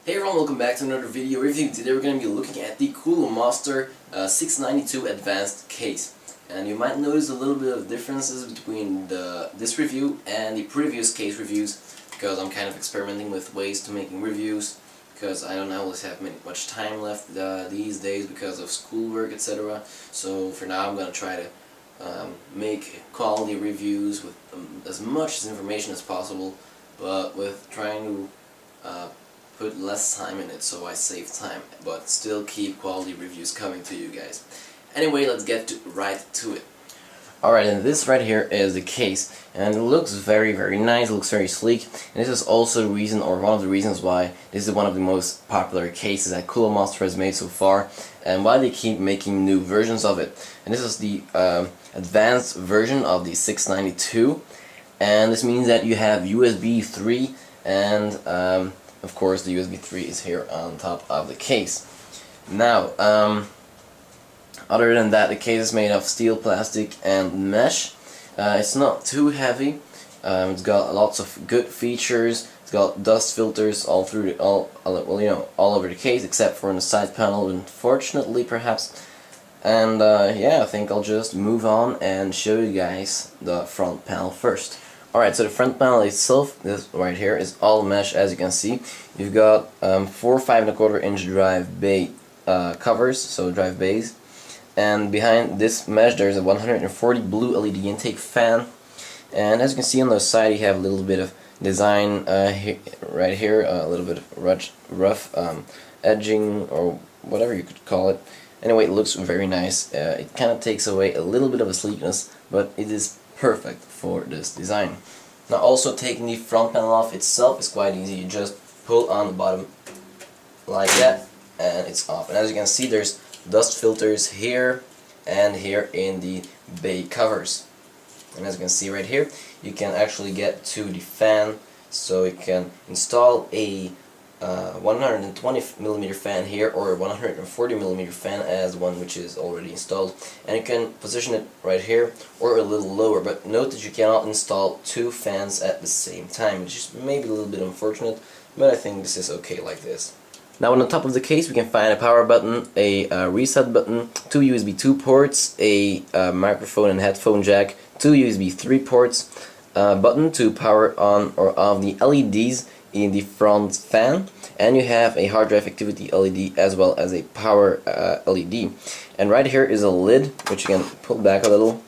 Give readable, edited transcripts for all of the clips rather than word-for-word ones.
Hey everyone, welcome back to another video review. Today we're going to be looking at the Cooler Master 692 Advanced case. And you might notice a little bit of differences between this review and the previous case reviews, because I'm kind of experimenting with ways to making reviews, because I don't always have much time left these days because of schoolwork, etc. So for now I'm going to try to make quality reviews with as much information as possible, but with trying to put less time in it so I save time, but still keep quality reviews coming to you guys. Anyway, let's get right to it. Alright, and this right here is the case, and it looks very nice, it looks very sleek, and this is also the reason, or one of the reasons why this is one of the most popular cases that Cooler Master has made so far, and why they keep making new versions of it. And this is the advanced version of the 692, and this means that you have USB 3 and of course the USB 3 is here on top of the case. Now, other than that, the case is made of steel, plastic and mesh. It's not too heavy. It's got lots of good features. It's got dust filters all through all over the case, except for on the side panel, unfortunately, perhaps. And yeah, I think I'll just move on and show you guys the front panel first. Alright, so the front panel itself, this right here, is all mesh, as you can see. You've got 4 5¼ drive bay covers, so drive bays. And behind this mesh there's a 140 blue LED intake fan. And as you can see on the side, you have a little bit of design right here, a little bit of rough edging, or whatever you could call it. Anyway, it looks very nice. It kind of takes away a little bit of a sleekness, but it is perfect for this design. Now, also taking the front panel off itself is quite easy. You just pull on the bottom like that and it's off. And as you can see, there's dust filters here and here in the bay covers. And as you can see right here, you can actually get to the fan, so you can install a 120mm fan here, or a 140mm fan as one which is already installed, and you can position it right here or a little lower, but note that you cannot install 2 fans at the same time, which is maybe a little bit unfortunate, but I think this is okay like this. Now on the top of the case we can find a power button, a reset button, 2 USB 2 ports, a microphone and headphone jack, 2 USB 3 ports, a button to power on or off the LEDs in the front fan, and you have a hard drive activity LED as well as a power LED. And right here is a lid which you can pull back a little,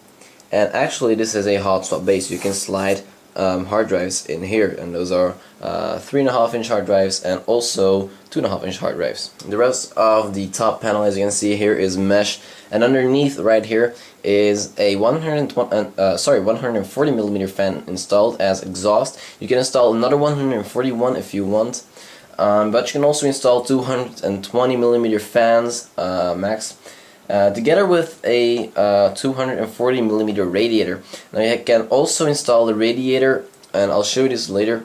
and actually this is a hot swap base. You can slide hard drives in here, and those are 3.5-inch hard drives and also 2.5-inch hard drives. The rest of the top panel, as you can see here, is mesh, and underneath right here is a 140mm fan installed as exhaust. You can install another 141 if you want, but you can also install 220mm fans max, together with a 240mm radiator. Now you can also install the radiator, and I'll show you this later,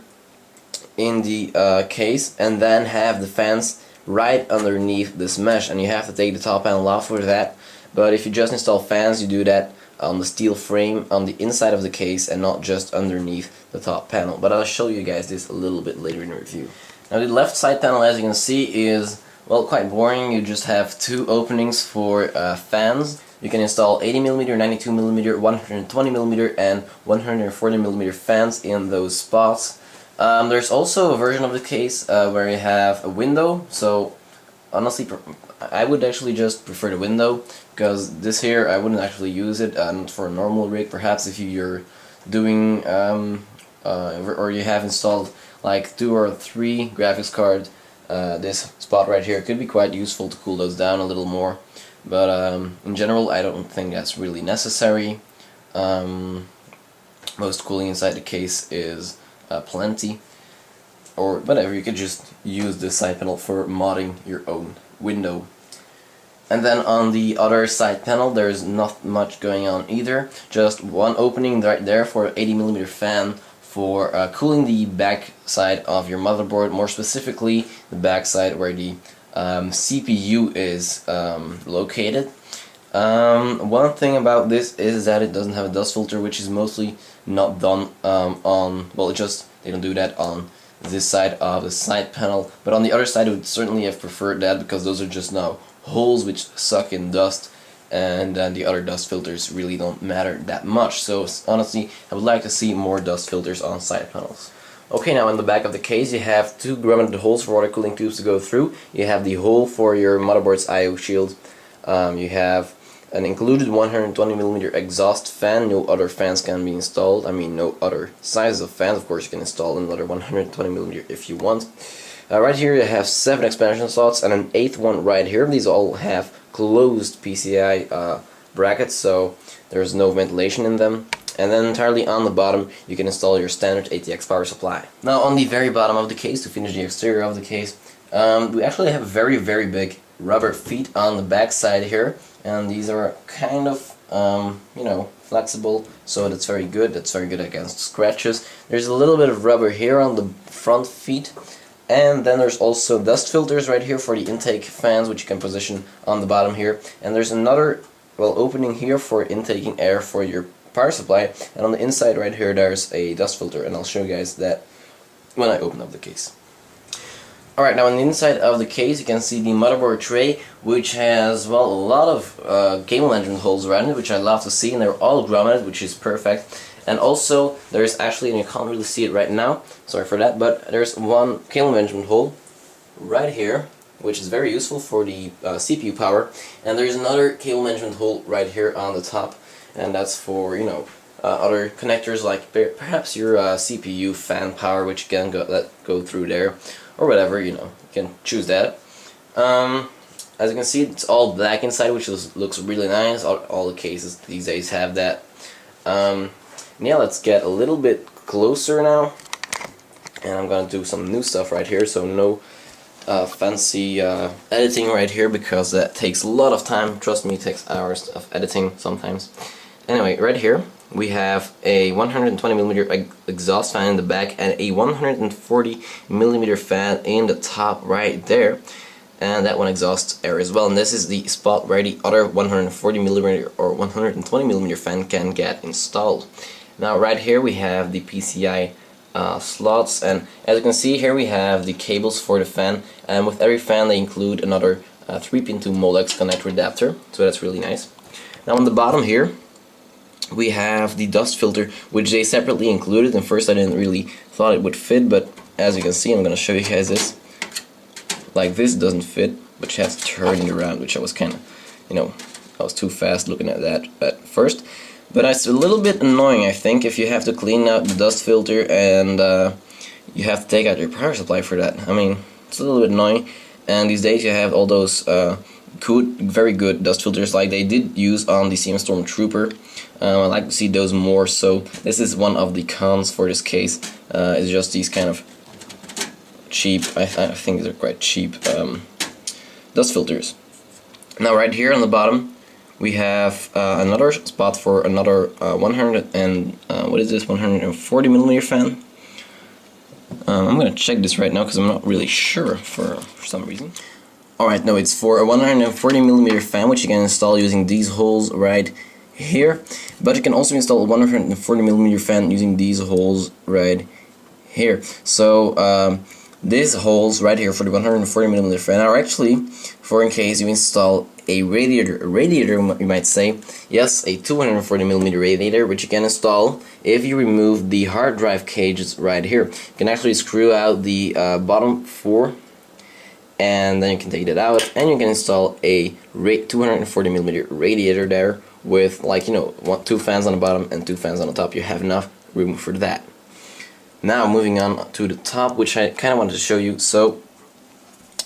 in the case, and then have the fans right underneath this mesh, and you have to take the top panel off for that. But if you just install fans, you do that on the steel frame on the inside of the case and not just underneath the top panel. But I'll show you guys this a little bit later in the review. Now the left side panel, as you can see, is, well, quite boring. You just have 2 openings for fans. You can install 80mm, 92mm, 120mm and 140mm fans in those spots. There's also a version of the case where you have a window, so honestly I would actually just prefer the window, because this here I wouldn't actually use it for a normal rig. Perhaps if you're doing or you have installed like 2 or 3 graphics cards, this spot right here could be quite useful to cool those down a little more, but in general I don't think that's really necessary. Most cooling inside the case is plenty, or whatever. You could just use the side panel for modding your own window. And then on the other side panel there's not much going on either, just one opening right there for an 80mm fan for cooling the back side of your motherboard, more specifically the back side where the CPU is located. One thing about this is that it doesn't have a dust filter, which is mostly not done on, well, they don't do that on this side of the side panel, but on the other side I would certainly have preferred that, because those are just now holes which suck in dust, and then the other dust filters really don't matter that much. So honestly, I would like to see more dust filters on side panels. Okay, now in the back of the case you have two grommeted holes for water cooling tubes to go through. You have the hole for your motherboard's I/O shield. You have an included 120mm exhaust fan. No other fans can be installed. I mean, no other sizes of fans. Of course, you can install another 120mm if you want. Right here you have 7 expansion slots and an 8th one right here. These all have closed PCI brackets, so there's no ventilation in them. And then entirely on the bottom you can install your standard ATX power supply. Now on the very bottom of the case, to finish the exterior of the case, we actually have very big rubber feet on the back side here, and these are kind of you know, flexible, so that's very good. That's very good against scratches. There's a little bit of rubber here on the front feet, and then there's also dust filters right here for the intake fans, which you can position on the bottom here. And there's another, well, opening here for intaking air for your power supply, and on the inside right here there's a dust filter, and I'll show you guys that when I open up the case. Alright, now on the inside of the case you can see the motherboard tray, which has, well, a lot of cable management holes around it, which I love to see, and they're all grommeted, which is perfect. And also there's actually, and you can't really see it right now, sorry for that, but there's one cable management hole right here, which is very useful for the CPU power, and there's another cable management hole right here on the top, and that's for, you know, other connectors, like perhaps your CPU fan power, which you can let go through there, or whatever, you know, you can choose that. As you can see, it's all black inside, which looks really nice. All the cases these days have that. Yeah, let's get a little bit closer now, and I'm gonna do some new stuff right here, so no fancy editing right here, because that takes a lot of time. Trust me, it takes hours of editing sometimes. Anyway, right here we have a 120mm exhaust fan in the back and a 140mm fan in the top right there, and that one exhausts air as well. And this is the spot where the other 140mm or 120mm fan can get installed. Now right here we have the PCI slots, and as you can see here we have the cables for the fan, and with every fan they include another 3-pin to Molex connector adapter, so that's really nice. Now on the bottom here we have the dust filter, which they separately included, and first I didn't really thought it would fit, but as you can see, I'm gonna show you guys this. Like, this doesn't fit, but you have to turn it around, which I was kind of, you know, I was too fast looking at that at first. But it's a little bit annoying, I think, if you have to clean out the dust filter and you have to take out your power supply for that. I mean, it's a little bit annoying, and these days you have all those very good dust filters like they did use on the CM Stormtrooper. I like to see those more, so this is one of the cons for this case. It's just these kind of cheap, I think they're quite cheap dust filters. Now right here on the bottom we have another spot for another 140mm fan. I'm gonna check this right now because I'm not really sure for some reason. Alright, no, it's for a 140mm fan, which you can install using these holes right here, but you can also install a 140mm fan using these holes right here. So these holes right here for the 140mm fan are actually for in case you install a radiator, you might say. Yes, a 240mm radiator, which you can install if you remove the hard drive cages right here. You can actually screw out the bottom 4, and then you can take it out, and you can install a 240mm radiator there with, like, you know, 2 fans on the bottom and 2 fans on the top. You have enough room for that. Now moving on to the top, which I kind of wanted to show you. So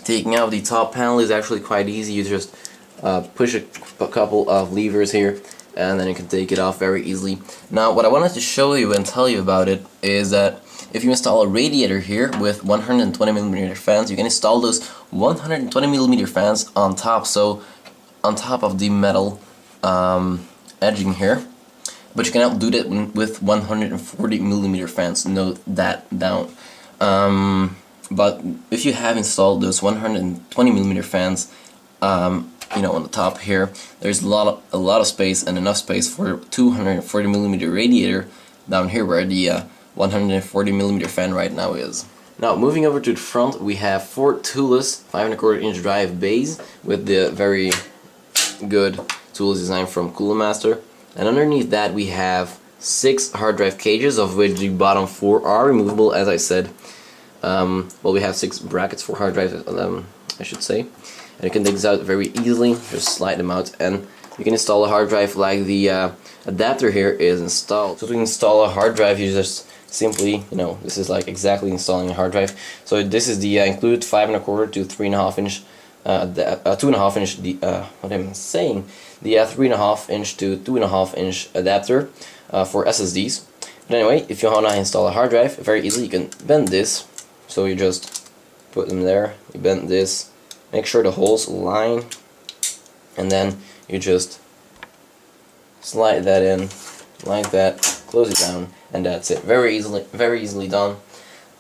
taking out the top panel is actually quite easy. You just push a couple of levers here, and then you can take it off very easily. Now what I wanted to show you and tell you about it is that if you install a radiator here with 120mm fans, you can install those 120mm fans on top, so on top of the metal edging here. But you cannot do that with 140mm fans, note that down. But if you have installed those 120mm fans, you know, on the top here, there's a lot of space and enough space for a 240mm radiator down here where the 140mm fan right now is. Now moving over to the front, we have 4 toolless 5¼ inch drive bays with the very good tools design from Cooler Master, and underneath that we have 6 hard drive cages, of which the bottom 4 are removable, as I said. Well, we have 6 brackets for hard drives, I should say, and you can take these out very easily. Just slide them out, and you can install a hard drive like the adapter here is installed. So to install a hard drive, you just simply, this is like exactly installing a hard drive. So this is the included 5¼ to 3½ inch, 2½ inch. What am I saying? The 3½ inch to 2½ inch adapter for SSDs. But anyway, if you want to install a hard drive, very easily you can bend this. So you just put them there. You bend this. Make sure the holes align, and then you just slide that in like that. Close it down, and that's it. Very easily done.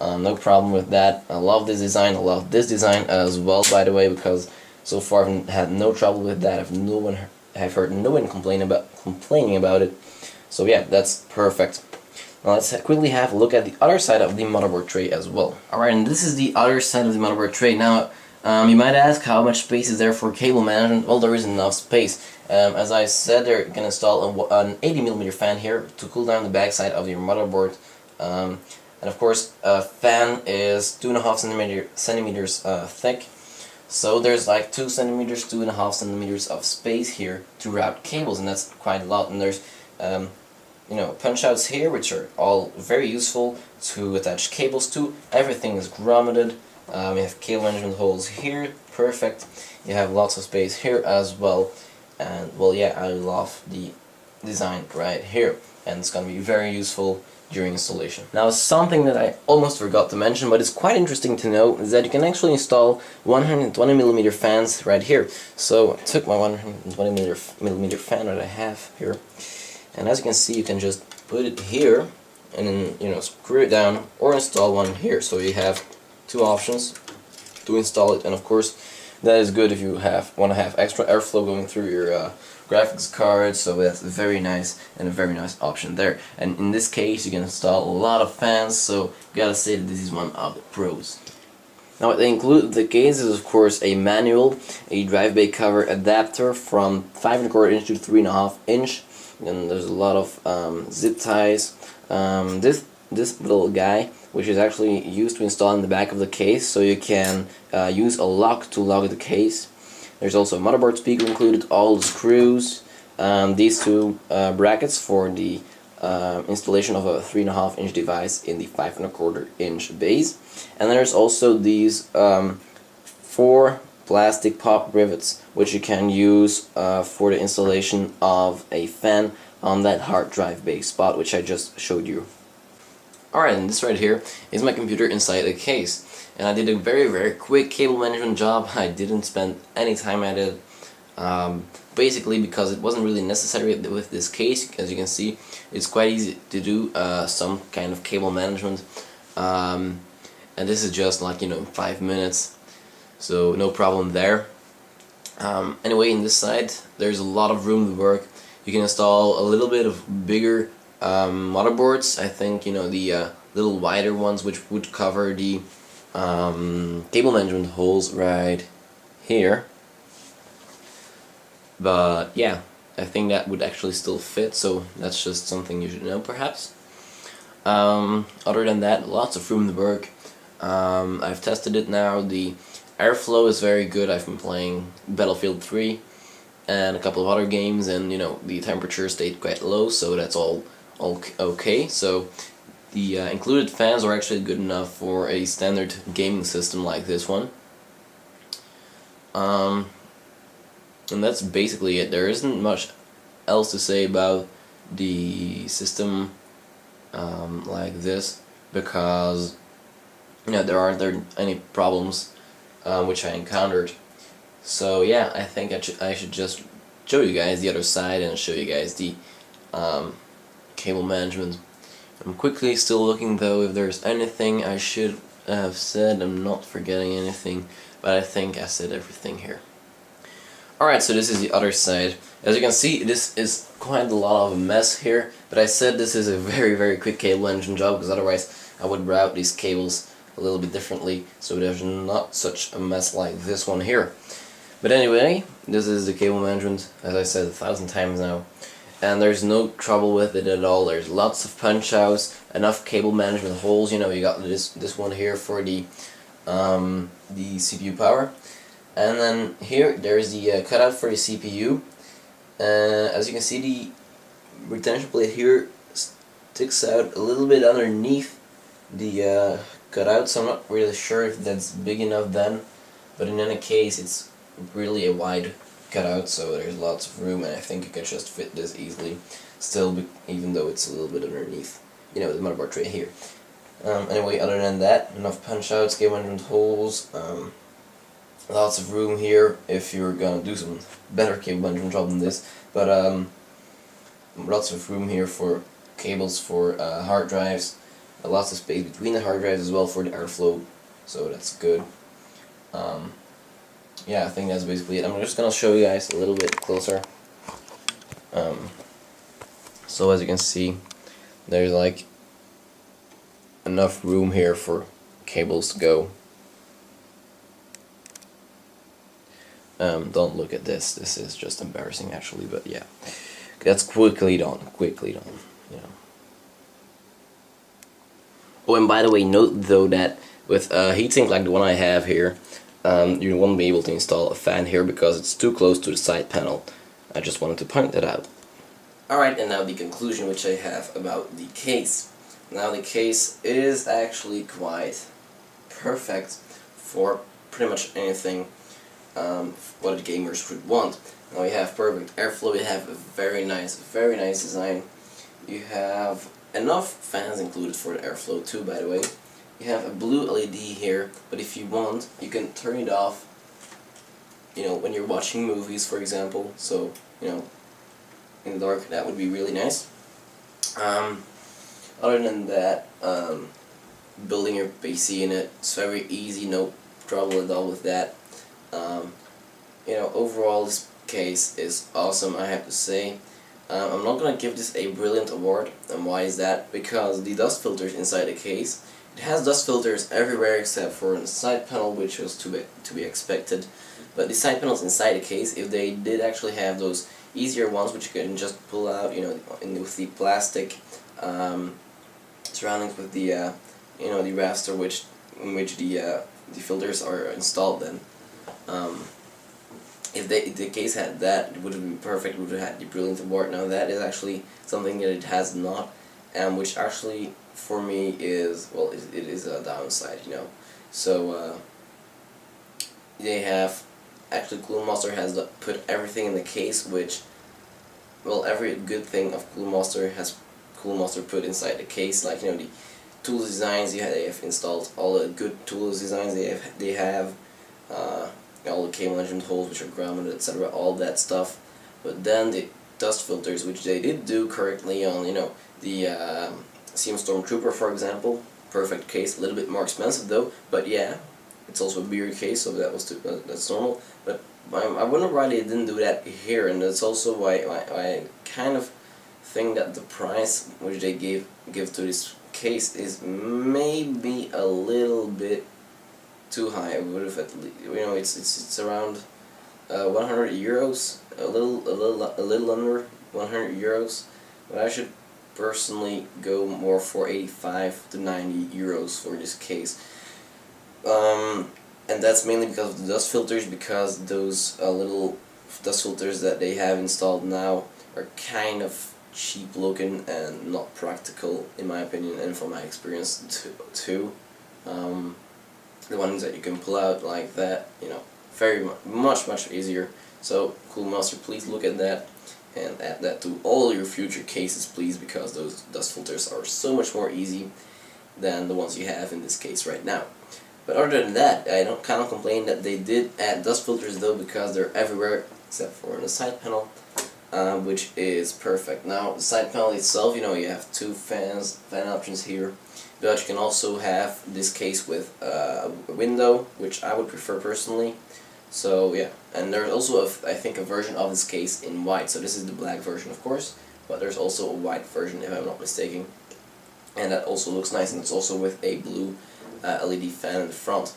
No problem with that. I love this design. I love this design as well, by the way, because so far I've had no trouble with that. I've heard no one complaining about it. So yeah, that's perfect. Now let's quickly have a look at the other side of the motherboard tray as well. Alright, and this is the other side of the motherboard tray. Now, you might ask how much space is there for cable management. Well, there is enough space. As I said, they're going to install an 80mm fan here to cool down the backside of your motherboard. And of course, a fan is 2½ centimeters thick. So there's like 2 centimeters, 2½ centimeters of space here to route cables, and that's quite a lot. And there's punch outs here, which are all very useful to attach cables to. Everything is grommeted. You have cable management holes here, perfect. You have lots of space here as well, and well, yeah, I love the design right here, and it's going to be very useful during installation. Now, something that I almost forgot to mention, but it's quite interesting to know, is that you can actually install 120mm fans right here. So I took my 120mm fan that I have here, and as you can see, you can just put it here and then screw it down, or install one here. So you have 2 options to install it, and of course that is good if you want to have extra airflow going through your graphics card, so that's very nice, and a very nice option there. And in this case you can install a lot of fans, so gotta say that this is one of the pros. Now what they include in the case is of course a manual, a drive bay cover adapter from 5¼ inch to 3½ inch, and there's a lot of zip ties. This little guy, which is actually used to install in the back of the case, so you can use a lock to lock the case. There's also a motherboard speaker included, all the screws, these 2 brackets for the installation of a 3½ inch device in the 5¼ inch base, and there's also these 4 plastic pop rivets, which you can use for the installation of a fan on that hard drive bay spot, which I just showed you. Alright, and this right here is my computer inside the case, and I did a very quick cable management job. I didn't spend any time at it, basically because it wasn't really necessary with this case. As you can see, it's quite easy to do some kind of cable management, and this is just like 5 minutes, so no problem there. Anyway, in this side there's a lot of room to work. You can install a little bit of bigger motherboards. I think the little wider ones, which would cover the cable management holes right here. But yeah, I think that would actually still fit, so that's just something you should know perhaps. Other than that, lots of room to work. I've tested it now. The airflow is very good. I've been playing Battlefield 3 and a couple of other games, and the temperature stayed quite low, so that's all okay. So the included fans are actually good enough for a standard gaming system like this one. And that's basically it. There isn't much else to say about the system like this, because there aren't any problems which I encountered. So yeah, I think I should just show you guys the other side and show you guys the cable management. I'm quickly still looking though if there's anything I should have said. I'm not forgetting anything, but I think I said everything here. Alright, so this is the other side. As you can see, this is quite a lot of a mess here, but I said this is a very quick cable management job, because otherwise I would route these cables a little bit differently, so there's not such a mess like this one here. But anyway, this is the cable management, as I said 1,000 times now, and there's no trouble with it at all. There's lots of punch outs, enough cable management holes. You know, you got this one here for the CPU power, and then here there's the cutout for the CPU. As you can see, the retention plate here sticks out a little bit underneath the cutout, so I'm not really sure if that's big enough then, but in any case it's really a wide cutout, so there's lots of room, and I think you can just fit this easily still, even though it's a little bit underneath, you know, the motherboard tray here. Anyway, other than that, enough punch outs, cable management holes, lots of room here if you're gonna do some better cable management job than this, but lots of room here for cables for hard drives, lots of space between the hard drives as well for the airflow, so that's good. Yeah, I think that's basically it. I'm just gonna show you guys a little bit closer. So as you can see, there's like enough room here for cables to go. Don't look at this. This is just embarrassing, actually. But yeah, that's quickly done. Quickly done. You know. Oh, and by the way, note though that with a heatsink like the one I have here, you won't be able to install a fan here because it's too close to the side panel. I just wanted to point that out. Alright, and now the conclusion which I have about the case. Now the case is actually quite perfect for pretty much anything what gamers could want. Now you have perfect airflow, you have a very nice design. You have enough fans included for the airflow too, by the way. You have a blue LED here, but if you want, you can turn it off, you know, when you're watching movies, for example, so, you know, in the dark, that would be really nice. Other than that, building your PC in it, it's very easy, no trouble at all with that. You know, overall this case is awesome, I have to say. I'm not gonna give this a brilliant award, and why is that? Because the dust filters inside the case, it has dust filters everywhere except for the side panel, which was to be expected. But the side panels inside the case, if they did actually have those easier ones, which you can just pull out, you know, with the plastic surroundings with the you know, the raster in which the filters are installed. Then, if the case had that, it would have been perfect. It would have had the brilliant award. Now that is actually something that it has not, and which actually for me is, well, it is a downside, you know. So they have actually, Cooling Monster has put everything in the case, which, well, every good thing of Cooling Monster has Cooling Monster put inside the case, like, you know, the tools designs they have installed, all the good tools designs they have all the cable management holes which are grounded, etc., all that stuff. But then the dust filters, which they did do correctly on, you know, the CM Stormtrooper, for example, perfect case, a little bit more expensive though, but yeah, it's also a bigger case, so that's normal. But I wonder why they didn't do that here, and that's also why I kind of think that the price which they give to this case is maybe a little bit too high. I would have, at least, you know, it's around 100 euros, a little under 100 euros, but I should personally go more for 85 to 90 euros for this case. And that's mainly because of the dust filters, because those little dust filters that they have installed now are kind of cheap looking and not practical, in my opinion, and from my experience too. The ones that you can pull out like that, you know, very much easier. So Cooling Monster, please look at that and add that to all your future cases, please, because those dust filters are so much more easy than the ones you have in this case right now. But other than that, I don't kind of complain that they did add dust filters though, because they're everywhere except for the side panel, which is perfect. Now the side panel itself, you know, you have two fan options here, but you can also have this case with a window, which I would prefer personally. So yeah, and there's also I think a version of this case in white. So this is the black version, of course, but there's also a white version if I'm not mistaken, and that also looks nice, and it's also with a blue LED fan in the front.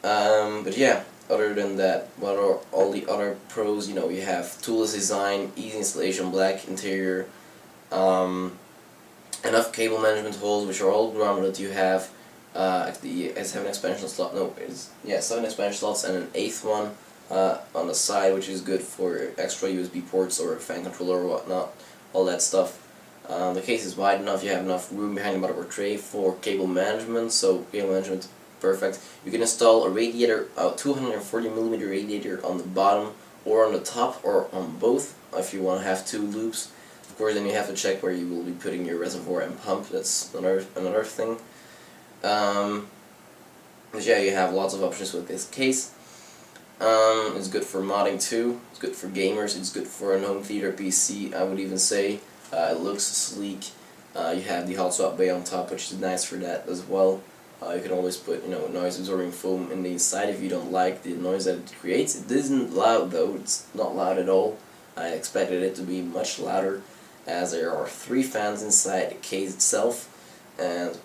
But yeah, other than that, what are all the other pros? You know, you have toolless design, easy installation, black interior, enough cable management holes which are all grounded. You have the 7 expansion slot. No, it's 7 expansion slots and an 8th one on the side, which is good for extra USB ports or fan controller or whatnot, all that stuff. The case is wide enough. You have enough room behind the motherboard tray for cable management. So cable management, perfect. You can install a radiator, a 240mm radiator on the bottom or on the top or on both if you want to have 2 loops. Of course, then you have to check where you will be putting your reservoir and pump. That's another thing. But yeah, you have lots of options with this case. It's good for modding too. It's good for gamers. It's good for a home theater PC, I would even say. It looks sleek. You have the hot swap bay on top, which is nice for that as well. You can always put, you know, noise absorbing foam in the inside if you don't like the noise that it creates. It isn't loud though. It's not loud at all. I expected it to be much louder, as there are 3 fans inside the case itself, and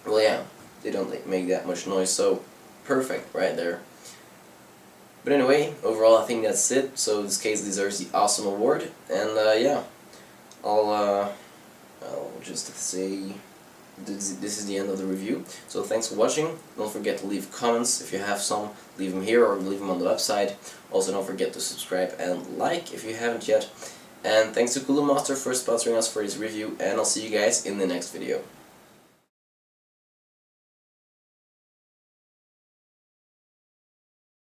well, yeah, they don't make that much noise, so perfect right there. But anyway, overall I think that's it. So this case deserves the awesome award, and yeah, I'll just say this is the end of the review. So thanks for watching. Don't forget to leave comments if you have some. Leave them here or leave them on the website. Also, don't forget to subscribe and like if you haven't yet. And thanks to Cooler Master for sponsoring us for this review, and I'll see you guys in the next video.